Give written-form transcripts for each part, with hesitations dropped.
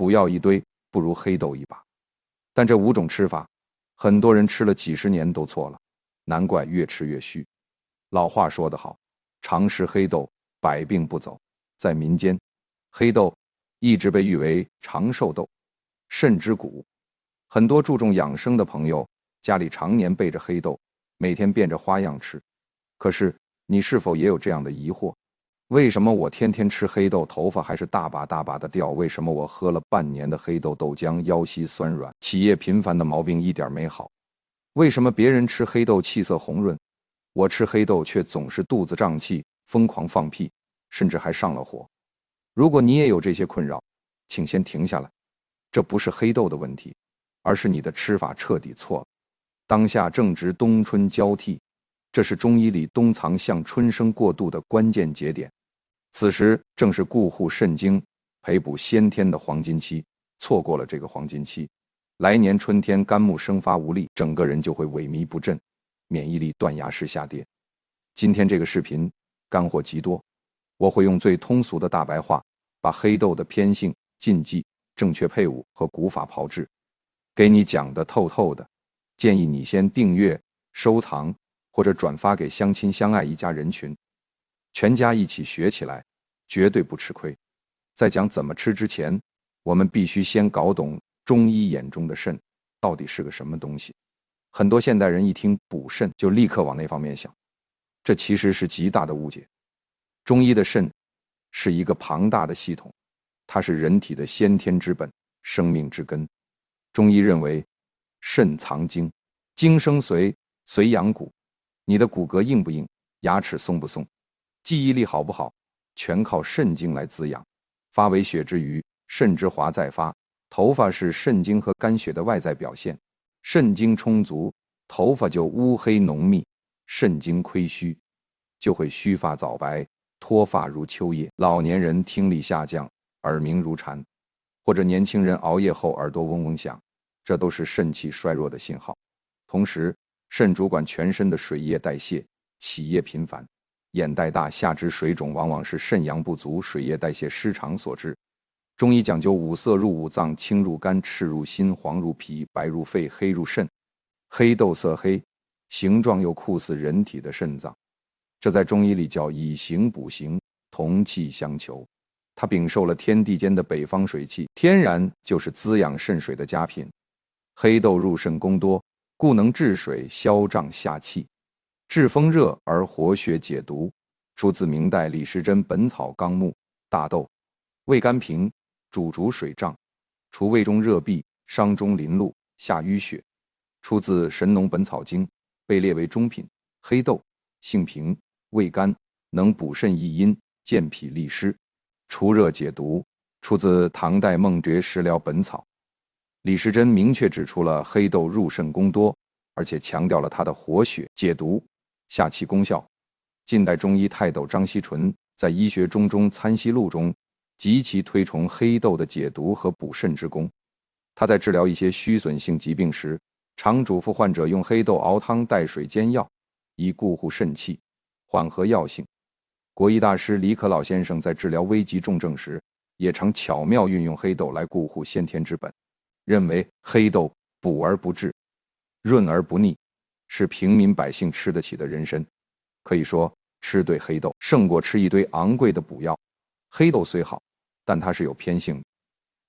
补药一堆不如黑豆一把。但这5种吃法，很多人吃了几十年都错了，难怪越吃越虚。老话说得好，常食黑豆，百病不走。在民间，黑豆一直被誉为长寿豆、肾之谷。很多注重养生的朋友，家里常年备着黑豆，每天变着花样吃。可是你是否也有这样的疑惑？为什么我天天吃黑豆，头发还是大把大把的掉？为什么我喝了半年的黑豆豆浆，腰膝酸软，起夜频繁的毛病一点没好？为什么别人吃黑豆气色红润，我吃黑豆却总是肚子胀气，疯狂放屁，甚至还上了火？如果你也有这些困扰，请先停下来，这不是黑豆的问题，而是你的吃法彻底错了。当下正值冬春交替，这是中医里冬藏向春生过渡的关键节点，此时正是固护肾精、培补先天的黄金期。错过了这个黄金期，来年春天肝木生发无力，整个人就会萎靡不振，免疫力断崖式下跌。今天这个视频干货极多，我会用最通俗的大白话，把黑豆的偏性、禁忌、正确配伍和古法炮制给你讲得透透的。建议你先订阅、收藏或者转发给相亲相爱一家人群，全家一起学起来，绝对不吃亏。在讲怎么吃之前，我们必须先搞懂中医眼中的肾到底是个什么东西。很多现代人一听补肾就立刻往那方面想，这其实是极大的误解。中医的肾是一个庞大的系统，它是人体的先天之本，生命之根。中医认为，肾藏精，精生髓，髓养骨。你的骨骼硬不硬，牙齿松不松，记忆力好不好，全靠肾精来滋养。发为血之余，肾之华再发。头发是肾精和肝血的外在表现，肾精充足，头发就乌黑浓密；肾精亏虚，就会须发早白，脱发如秋叶。老年人听力下降，耳鸣如蝉，或者年轻人熬夜后耳朵嗡嗡响，这都是肾气衰弱的信号。同时，肾主管全身的水液代谢，起夜频繁，眼袋大、下肢水肿，往往是肾阳不足、水液代谢失常所致。中医讲究五色入五脏，青入肝，赤入心，黄入脾，白入肺，黑入肾。黑豆色黑，形状又酷似人体的肾脏，这在中医里叫以形补形，同气相求。它禀受了天地间的北方水气，天然就是滋养肾水的佳品。黑豆入肾功多，故能治水、消胀、下气，治风热而活血解毒。出自明代李时珍《本草纲目》。大豆味甘平，主逐水胀，除胃中热痹，伤中淋露，下淤血。出自《神农本草经》，被列为中品。黑豆性平，味甘，能补肾益阴，健脾利湿，除热解毒。出自唐代孟觉食疗本草。李时珍明确指出了黑豆入肾功多，而且强调了它的活血、解毒、下气功效。近代中医泰斗张锡纯在《医学中参析录》中极其推崇黑豆的解毒和补肾之功。他在治疗一些虚损性疾病时，常嘱咐患者用黑豆熬汤带水煎药，以固护肾气，缓和药性。国医大师李可老先生在治疗危急重症时，也常巧妙运用黑豆来固护先天之本，认为黑豆补而不滞，润而不腻，是平民百姓吃得起的人参。可以说，吃对黑豆胜过吃一堆昂贵的补药。黑豆虽好，但它是有偏性的。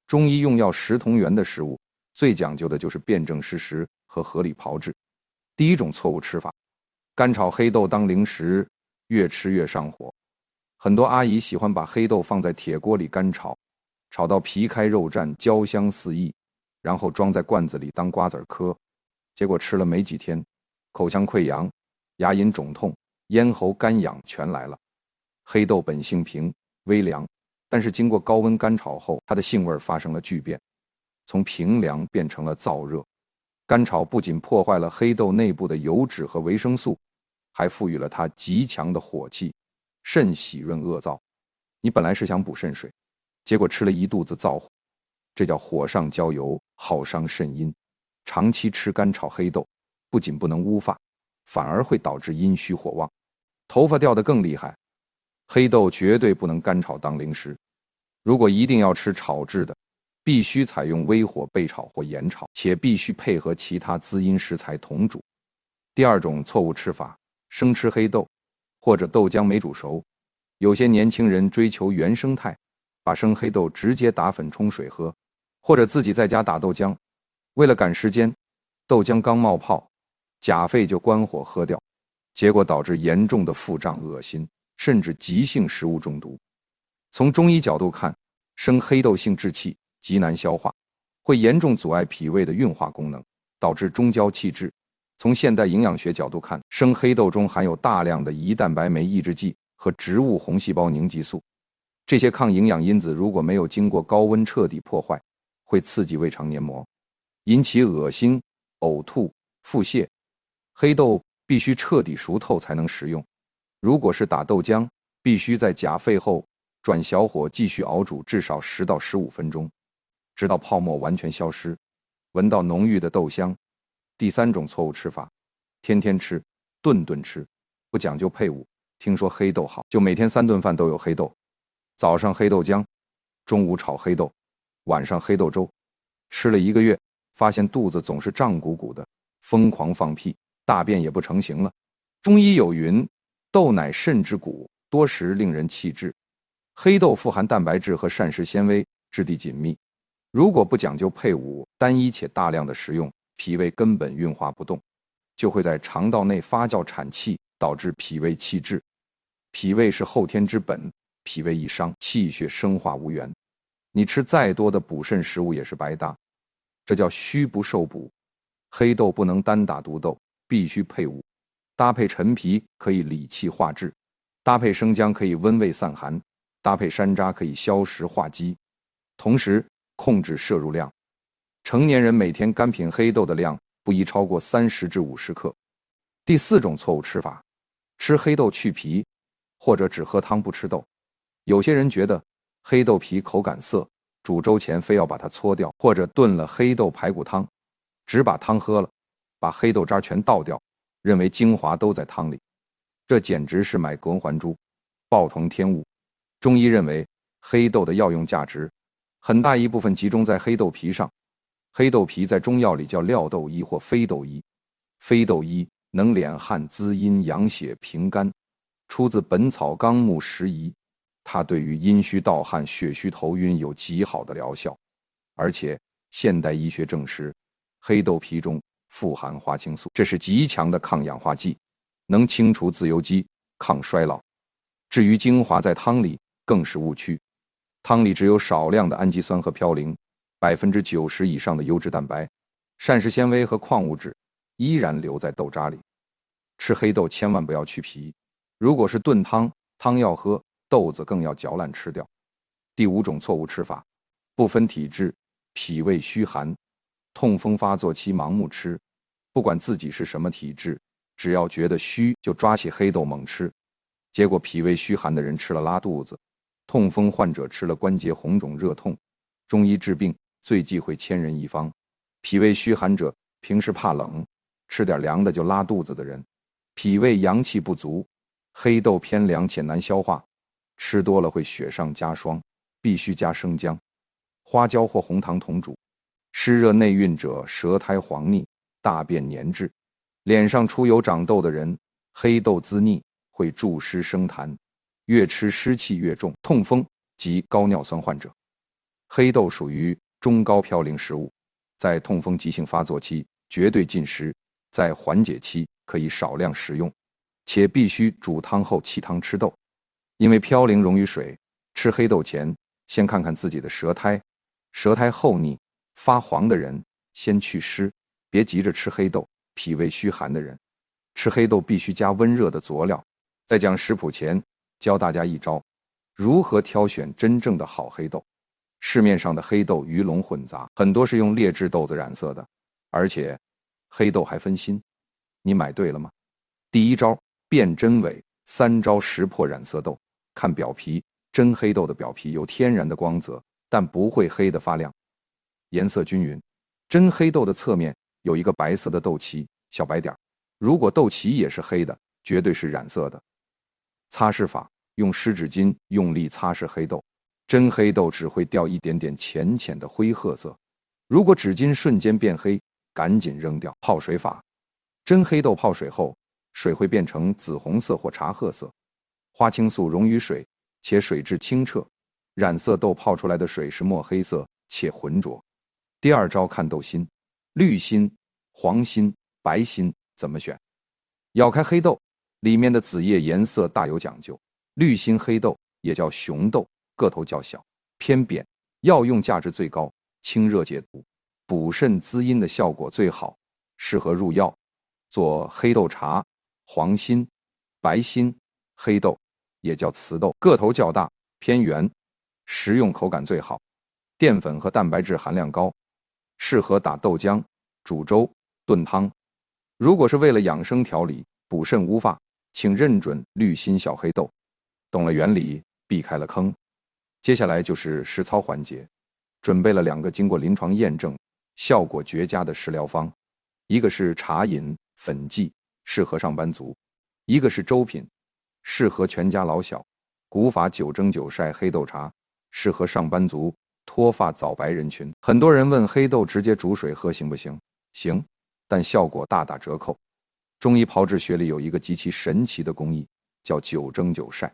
中医用药食同源的食物，最讲究的就是辩证施食和合理炮制。第一种错误吃法，干炒黑豆当零食，越吃越上火。很多阿姨喜欢把黑豆放在铁锅里干炒，炒到皮开肉绽，焦香四溢，然后装在罐子里当瓜子嗑。结果吃了没几天，口腔溃疡、牙龈肿痛、咽喉干痒全来了。黑豆本性平微凉，但是经过高温干炒后，它的性味发生了巨变，从平凉变成了燥热。干炒不仅破坏了黑豆内部的油脂和维生素，还赋予了它极强的火气，肾喜润恶燥。你本来是想补肾水，结果吃了一肚子燥火，这叫火上浇油，耗伤肾阴。长期吃干炒黑豆，不仅不能乌发，反而会导致阴虚火旺，头发掉得更厉害。黑豆绝对不能干炒当零食，如果一定要吃炒制的，必须采用微火焙炒或盐炒，且必须配合其他滋阴食材同煮。第二种错误吃法，生吃黑豆，或者豆浆没煮熟。有些年轻人追求原生态，把生黑豆直接打粉冲水喝，或者自己在家打豆浆。为了赶时间，豆浆刚冒泡，假肺就关火喝掉，结果导致严重的腹胀、恶心，甚至急性食物中毒。从中医角度看，生黑豆性滞气，极难消化，会严重阻碍脾胃的运化功能，导致中焦气滞。从现代营养学角度看，生黑豆中含有大量的胰蛋白酶抑制剂和植物红细胞凝集素，这些抗营养因子如果没有经过高温彻底破坏，会刺激胃肠黏膜，引起恶心、呕吐、腹泻。黑豆必须彻底熟透才能食用。如果是打豆浆，必须在假沸后转小火继续熬煮至少10到15分钟，直到泡沫完全消失，闻到浓郁的豆香。第三种错误吃法，天天吃，顿顿吃，不讲究配伍。听说黑豆好，就每天3顿饭都有黑豆，早上黑豆浆，中午炒黑豆，晚上黑豆粥。吃了1个月，发现肚子总是胀鼓鼓的，疯狂放屁，大便也不成形了。中医有云，豆乃肾之谷，多食令人气滞。黑豆富含蛋白质和膳食纤维，质地紧密，如果不讲究配伍，单一且大量的食用，脾胃根本运化不动，就会在肠道内发酵产气，导致脾胃气滞。脾胃是后天之本，脾胃一伤，气血生化无源，你吃再多的补肾食物也是白搭，这叫虚不受补。黑豆不能单打独斗，必须配伍，搭配陈皮可以理气化滞，搭配生姜可以温胃散寒，搭配山楂可以消食化积，同时控制摄入量。成年人每天干品黑豆的量不宜超过30至50克。第4种错误吃法，吃黑豆去皮，或者只喝汤不吃豆。有些人觉得黑豆皮口感涩，煮粥前非要把它搓掉，或者炖了黑豆排骨汤，只把汤喝了，把黑豆渣全倒掉，认为精华都在汤里。这简直是买汞环珠，暴殄天物。中医认为黑豆的药用价值很大一部分集中在黑豆皮上。黑豆皮在中药里叫料豆衣或飞豆衣，飞豆衣能敛汗滋阴养血平肝，出自《本草纲目拾遗》，它对于阴虚盗汗、血虚头晕有极好的疗效。而且现代医学证实，黑豆皮中富含花青素，这是极强的抗氧化剂，能清除自由基，抗衰老。至于精华在汤里，更是误区。汤里只有少量的氨基酸和嘌呤，90%以上的优质蛋白、膳食纤维和矿物质依然留在豆渣里。吃黑豆千万不要去皮，如果是炖汤，汤要喝，豆子更要嚼烂吃掉。第5种错误吃法，不分体质，脾胃虚寒，痛风发作期盲目吃，不管自己是什么体质，只要觉得虚就抓起黑豆猛吃，结果脾胃虚寒的人吃了拉肚子，痛风患者吃了关节红肿热痛。中医治病最忌讳千人一方，脾胃虚寒者平时怕冷，吃点凉的就拉肚子的人，脾胃阳气不足，黑豆偏凉且难消化，吃多了会雪上加霜，必须加生姜、花椒或红糖同煮。湿热内蕴者舌苔黄腻，大便粘滞，脸上出油长痘的人，黑豆滋腻会助湿生痰，越吃湿气越重。痛风及高尿酸患者，黑豆属于中高嘌呤食物，在痛风急性发作期绝对禁食，在缓解期可以少量食用，且必须煮汤后沏汤吃豆。因为嘌呤溶于水，吃黑豆前先看看自己的舌苔，舌苔厚腻发黄的人先祛湿，别急着吃黑豆。脾胃虚寒的人吃黑豆必须加温热的佐料。在讲食谱前教大家一招，如何挑选真正的好黑豆。市面上的黑豆鱼龙混杂，很多是用劣质豆子染色的，而且黑豆还分心，你买对了吗？第1招，辨真伪；3招，识破染色豆。看表皮，真黑豆的表皮有天然的光泽，但不会黑得发亮，颜色均匀。真黑豆的侧面有一个白色的豆脐，小白点，如果豆脐也是黑的，绝对是染色的。擦拭法，用湿纸巾用力擦拭黑豆，真黑豆只会掉一点点浅浅的灰褐色，如果纸巾瞬间变黑，赶紧扔掉。泡水法：真黑豆泡水后，水会变成紫红色或茶褐色，花青素溶于水，且水质清澈，染色豆泡出来的水是墨黑色且浑浊。第二招看豆心，绿心、黄心、白心怎么选？咬开黑豆，里面的子叶颜色大有讲究。绿心黑豆也叫熊豆，个头较小，偏扁，药用价值最高，清热解毒、补肾滋阴的效果最好，适合入药，做黑豆茶。黄心、白心黑豆也叫瓷豆，个头较大，偏圆，食用口感最好，淀粉和蛋白质含量高，适合打豆浆、煮粥、炖汤。如果是为了养生调理、补肾乌发，请认准绿心小黑豆。懂了原理，避开了坑。接下来就是实操环节，准备了2个经过临床验证、效果绝佳的食疗方，一个是茶饮粉剂，适合上班族；一个是粥品，适合全家老小。古法9蒸9晒黑豆茶，适合上班族、脱发早白人群。很多人问黑豆直接煮水喝行不行？行，但效果大打折扣。中医炮制学里有一个极其神奇的工艺，叫9蒸9晒。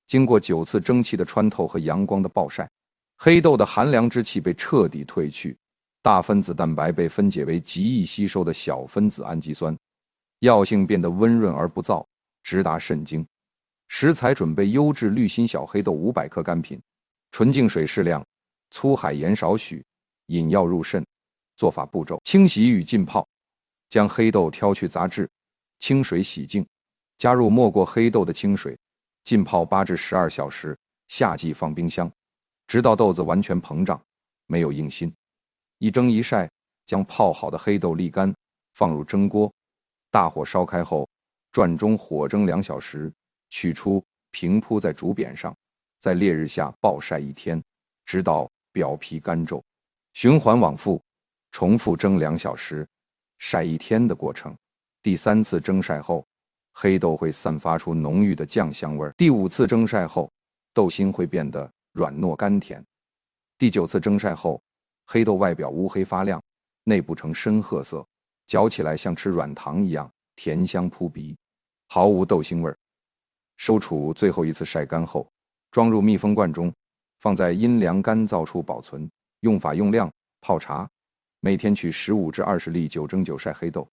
经过9次蒸汽的穿透和阳光的暴晒，黑豆的寒凉之气被彻底褪去，大分子蛋白被分解为极易吸收的小分子氨基酸，药性变得温润而不燥，直达肾经。食材准备优质绿心小黑豆500克干品，纯净水适量，粗海盐少许，引药入肾。做法步骤：清洗与浸泡，将黑豆挑去杂质，清水洗净，加入没过黑豆的清水，浸泡8至12小时，夏季放冰箱，直到豆子完全膨胀，没有硬心。一蒸一晒，将泡好的黑豆沥干，放入蒸锅，大火烧开后，转中火蒸2小时，取出平铺在竹匾上，在烈日下暴晒1天，直到表皮干皱，循环往复，重复蒸2小时，晒1天的过程。第3次蒸晒后，黑豆会散发出浓郁的酱香味。第5次蒸晒后，豆心会变得软糯甘甜。第9次蒸晒后，黑豆外表乌黑发亮，内部呈深褐色，嚼起来像吃软糖一样，甜香扑鼻，毫无豆腥味。收储最后1次晒干后，装入密封罐中，放在阴凉干燥处保存。用法用量：泡茶，每天取15至20粒9蒸9晒黑豆，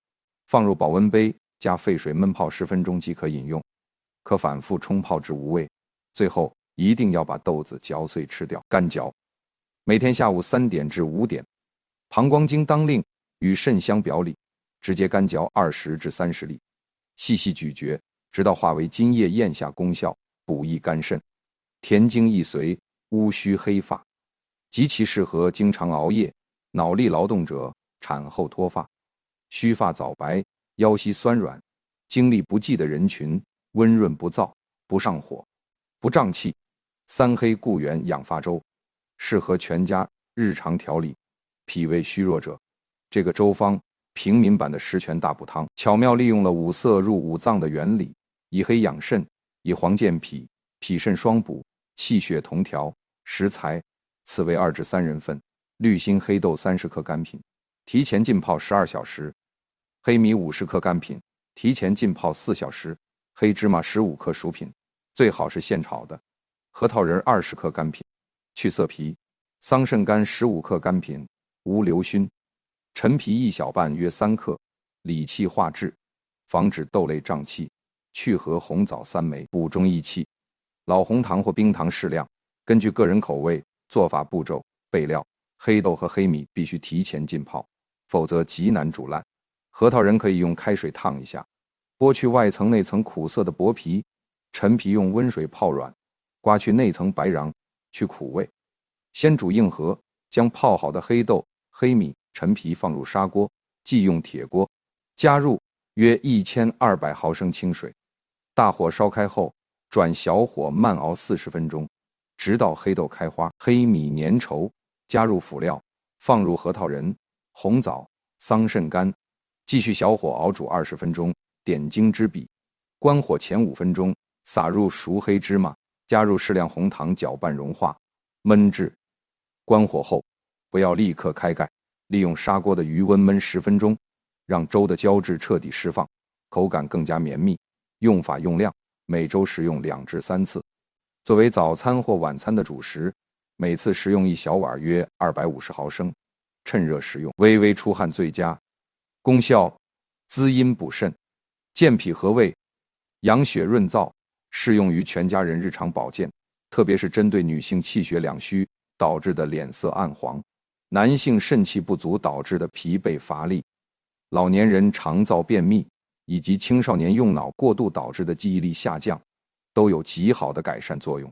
放入保温杯，加沸水焖泡10分钟即可饮用，可反复冲泡至无味。最后一定要把豆子嚼碎吃掉，干嚼。每天下午3点至5点，膀胱经当令，与肾相表里，直接干嚼20至30粒，细细咀嚼，直到化为津液咽下，功效补益肝肾，填精益髓，乌须黑发，极其适合经常熬夜、脑力劳动者、产后脱发、须发早白、腰膝酸软、精力不济的人群，温润不燥，不上火，不胀气。3黑固元养发粥，适合全家日常调理脾胃虚弱者。这个粥方平民版的十全大补汤，巧妙利用了五色入五脏的原理，以黑养肾，以黄健脾，脾肾双补，气血同调。食材：此为2至3人份，绿心黑豆30克干品，提前浸泡12小时；黑米50克干品，提前浸泡4小时；黑芝麻15克熟品，最好是现炒的；核桃仁20克干品，去色皮；桑葚干15克干品，无硫熏；陈皮1小半约3克，理气化滞，防止豆类胀气；去核红枣3枚，补中益气；老红糖或冰糖适量。根据个人口味，做法步骤备料：黑豆和黑米必须提前浸泡，否则极难煮烂。核桃仁可以用开水烫一下，剥去外层内层苦涩的薄皮；陈皮用温水泡软，刮去内层白瓤，去苦味。先煮硬核，将泡好的黑豆、黑米、陈皮放入砂锅，忌用铁锅，加入约1200毫升清水，大火烧开后，转小火慢熬40分钟，直到黑豆开花，黑米粘稠，加入辅料，放入核桃仁、红枣、桑葚干，继续小火熬煮20分钟，点睛之笔。关火前5分钟，撒入熟黑芝麻，加入适量红糖搅拌融化，焖制。关火后，不要立刻开盖，利用砂锅的余温焖10分钟，让粥的胶质彻底释放，口感更加绵密。用法用量，每周食用2至3次。作为早餐或晚餐的主食，每次食用1小碗约250毫升，趁热食用，微微出汗最佳。功效：滋阴补肾，健脾和胃，养血润燥，适用于全家人日常保健，特别是针对女性气血两虚导致的脸色暗黄，男性肾气不足导致的疲惫乏力，老年人肠燥便秘，以及青少年用脑过度导致的记忆力下降，都有极好的改善作用。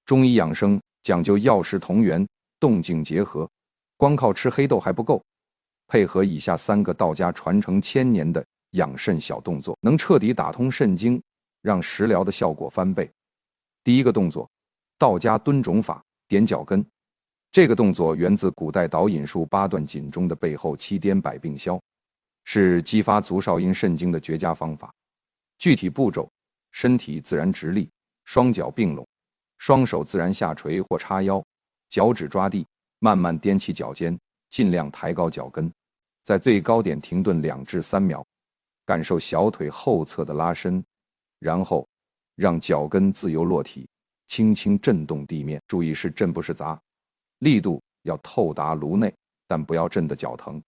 中医养生讲究药食同源，动静结合，光靠吃黑豆还不够，配合以下3个道家传承千年的养肾小动作，能彻底打通肾经，让食疗的效果翻倍。第一个动作，道家蹲种法，点脚跟。这个动作源自古代导引术8段锦中的背后7颠百病消，是激发足少阴肾经的绝佳方法。具体步骤：身体自然直立，双脚并拢，双手自然下垂或叉腰，脚趾抓地，慢慢踮起脚尖，尽量抬高脚跟，在最高点停顿2至3秒，感受小腿后侧的拉伸，然后让脚跟自由落体，轻轻震动地面，注意是震不是砸，力度要透达颅内，但不要震得脚疼。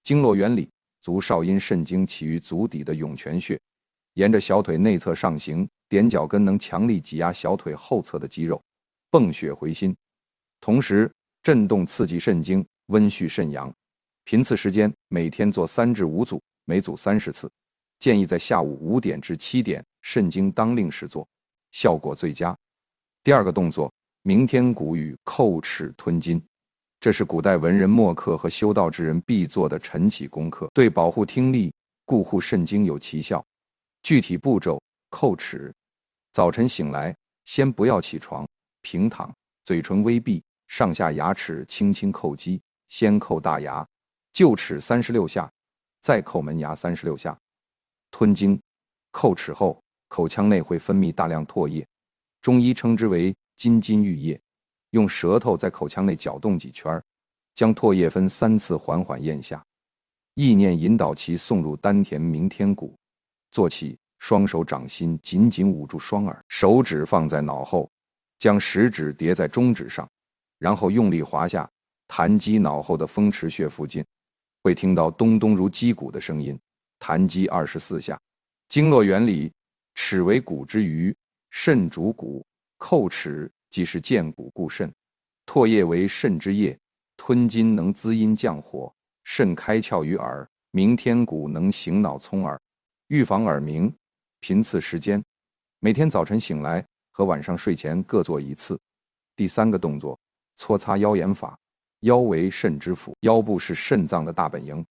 经络原理：足少阴肾经起于足底的涌泉穴，沿着小腿内侧上行，点脚跟能强力挤压小腿后侧的肌肉，泵血回心，同时震动刺激肾经，温煦肾阳。频次时间每天做3至5组，每组30次，建议在下午5点至7点肾经当令时做，效果最佳。第二个动作，鸣天鼓与叩齿吞金，这是古代文人墨客和修道之人必做的晨起功课，对保护听力、固护肾经有奇效。具体步骤：叩齿。早晨醒来，先不要起床，平躺，嘴唇微闭，上下牙齿轻轻叩击，先叩大牙，臼齿36下，再叩门牙36下。吞金。叩齿后，口腔内会分泌大量唾液，中医称之为津津郁液，用舌头在口腔内搅动几圈，将唾液分3次缓缓咽下，意念引导其送入丹田鸣天鼓。坐起，双手掌心紧紧捂住双耳，手指放在脑后，将食指叠在中指上，然后用力滑下，弹击脑后的风池穴附近，会听到咚咚如击鼓的声音，弹击24下。经络原理：齿为骨之余，肾主骨，叩齿即是健骨固肾。唾液为肾之液，吞金能滋阴降火，肾开窍于耳，鸣天鼓能醒脑聪耳，预防耳鸣。频次时间：每天早晨醒来和晚上睡前各做1次。第3个动作，搓擦腰眼法。腰为肾之府，腰部是肾脏的大本营。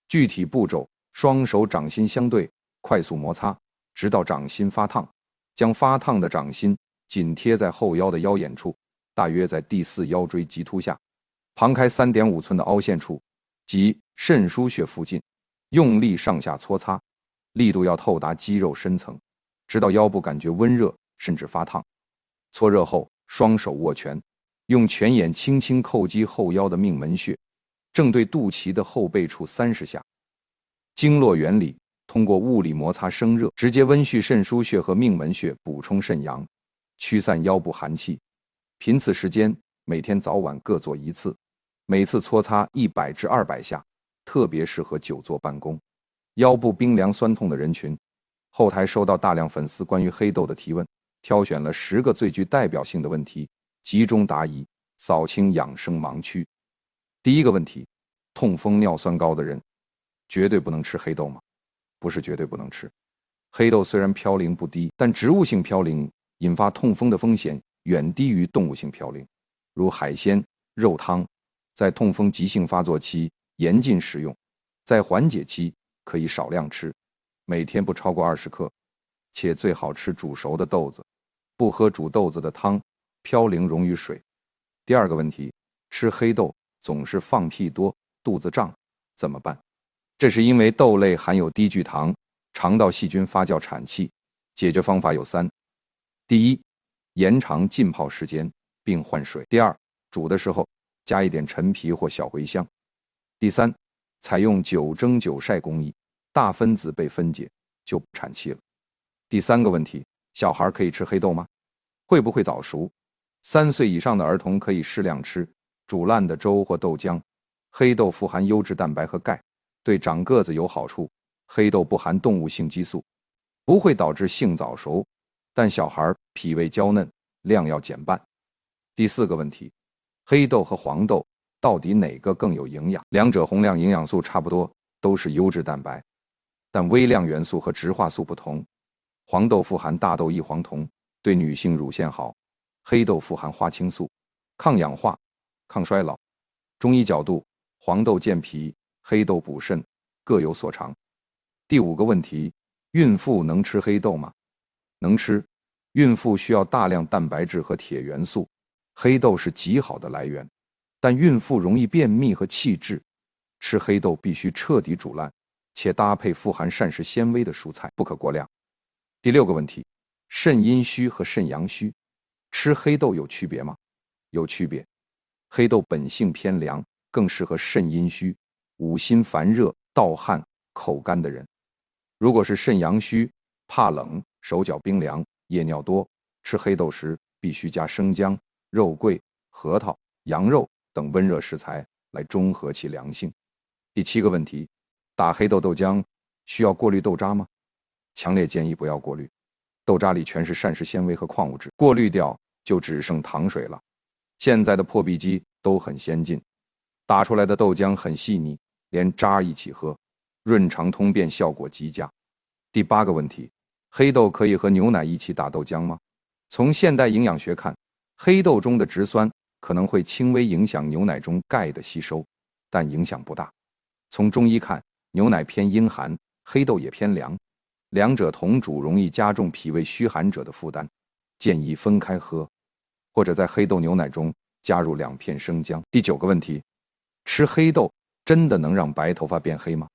具体步骤：双手掌心相对，快速摩擦，直到掌心发烫，将发烫的掌心紧贴在后腰的腰眼处，大约在第4腰椎棘突下，旁开3.5寸的凹陷处，即肾腧穴附近，用力上下搓擦，力度要透达肌肉深层，直到腰部感觉温热甚至发烫。搓热后，双手握拳，用拳眼轻轻叩击后腰的命门穴，正对肚脐的后背处30下。经络原理：通过物理摩擦生热，直接温煦肾腧穴和命门穴，补充肾阳，驱散腰部寒气。频次时间：每天早晚各做1次，每次搓擦100至200下，特别适合久坐办公、腰部冰凉酸痛的人群。后台收到大量粉丝关于黑豆的提问，挑选了10个最具代表性的问题，集中答疑，扫清养生盲区。第一个问题：痛风尿酸高的人绝对不能吃黑豆吗？不是绝对不能吃。黑豆虽然嘌呤不低，但植物性嘌呤引发痛风的风险远低于动物性嘌呤，如海鲜、肉汤，在痛风急性发作期严禁食用，在缓解期可以少量吃，每天不超过20克，且最好吃煮熟的豆子，不喝煮豆子的汤，嘌呤溶于水。第二个问题：吃黑豆总是放屁多，肚子胀，怎么办？这是因为豆类含有低聚糖，肠道细菌发酵产气。解决方法有3：第一，延长浸泡时间，并换水。第二，煮的时候加一点陈皮或小茴香。第三，采用9蒸9晒工艺，大分子被分解就不产气了。第三个问题，小孩可以吃黑豆吗？会不会早熟？3岁以上的儿童可以适量吃煮烂的粥或豆浆。黑豆富含优质蛋白和钙，对长个子有好处。黑豆不含动物性激素，不会导致性早熟，但小孩脾胃娇嫩，量要减半。第四个问题，黑豆和黄豆到底哪个更有营养？两者宏量营养素差不多，都是优质蛋白，但微量元素和植化素不同。黄豆富含大豆异黄酮，对女性乳腺好；黑豆富含花青素，抗氧化、抗衰老。中医角度，黄豆健脾，黑豆补肾，各有所长。第5个问题，孕妇能吃黑豆吗？能吃，孕妇需要大量蛋白质和铁元素，黑豆是极好的来源。但孕妇容易便秘和气滞，吃黑豆必须彻底煮烂，且搭配富含膳食纤维的蔬菜，不可过量。第6个问题，肾阴虚和肾阳虚，吃黑豆有区别吗？有区别。黑豆本性偏凉，更适合肾阴虚、五心烦热、盗汗、口干的人。如果是肾阳虚、怕冷、手脚冰凉、夜尿多，吃黑豆时必须加生姜、肉桂、核桃、羊肉等温热食材来中和其凉性。第7个问题，打黑豆豆浆需要过滤豆渣吗？强烈建议不要过滤，豆渣里全是膳食纤维和矿物质，过滤掉就只剩糖水了。现在的破壁机都很先进，打出来的豆浆很细腻，连渣一起喝，润肠通便效果极佳。第8个问题，黑豆可以和牛奶一起打豆浆吗？从现代营养学看，黑豆中的植酸可能会轻微影响牛奶中钙的吸收，但影响不大。从中医看，牛奶偏阴寒，黑豆也偏凉，两者同煮容易加重脾胃虚寒者的负担，建议分开喝，或者在黑豆牛奶中加入2片生姜。第9个问题，吃黑豆真的能让白头发变黑吗？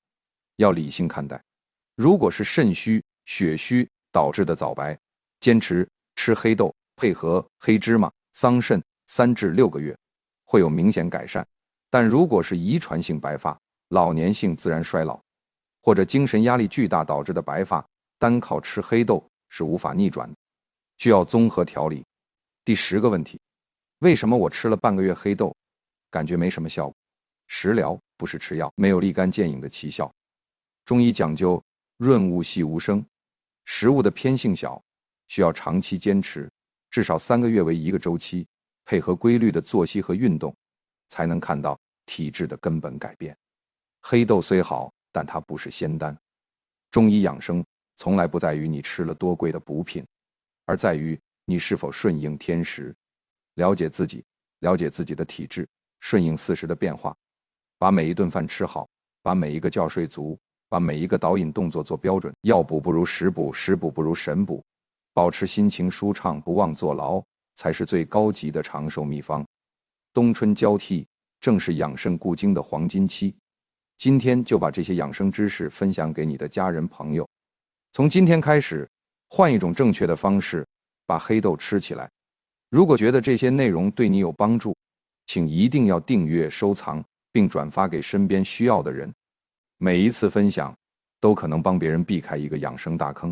要理性看待。如果是肾虚、血虚导致的早白，坚持吃黑豆配合黑芝麻、桑葚3至6个月，会有明显改善。但如果是遗传性白发、老年性自然衰老，或者精神压力巨大导致的白发，单靠吃黑豆是无法逆转的，需要综合调理。第10个问题，为什么我吃了半个月黑豆，感觉没什么效果？食疗不是吃药，没有立竿见影的奇效。中医讲究润物细无声，食物的偏性小，需要长期坚持，至少3个月为一个周期，配合规律的作息和运动，才能看到体质的根本改变。黑豆虽好，但它不是仙丹。中医养生从来不在于你吃了多贵的补品，而在于你是否顺应天时，了解自己，了解自己的体质，顺应4时的变化，把每一顿饭吃好，把每一个觉睡足，把每一个导引动作做标准。药补不如食补，食补不如神补，保持心情舒畅，不忘坐牢，才是最高级的长寿秘方。冬春交替，正是养肾固精的黄金期。今天就把这些养生知识分享给你的家人朋友。从今天开始，换一种正确的方式，把黑豆吃起来。如果觉得这些内容对你有帮助，请一定要订阅、收藏，并转发给身边需要的人。每一次分享，都可能帮别人避开一个养生大坑。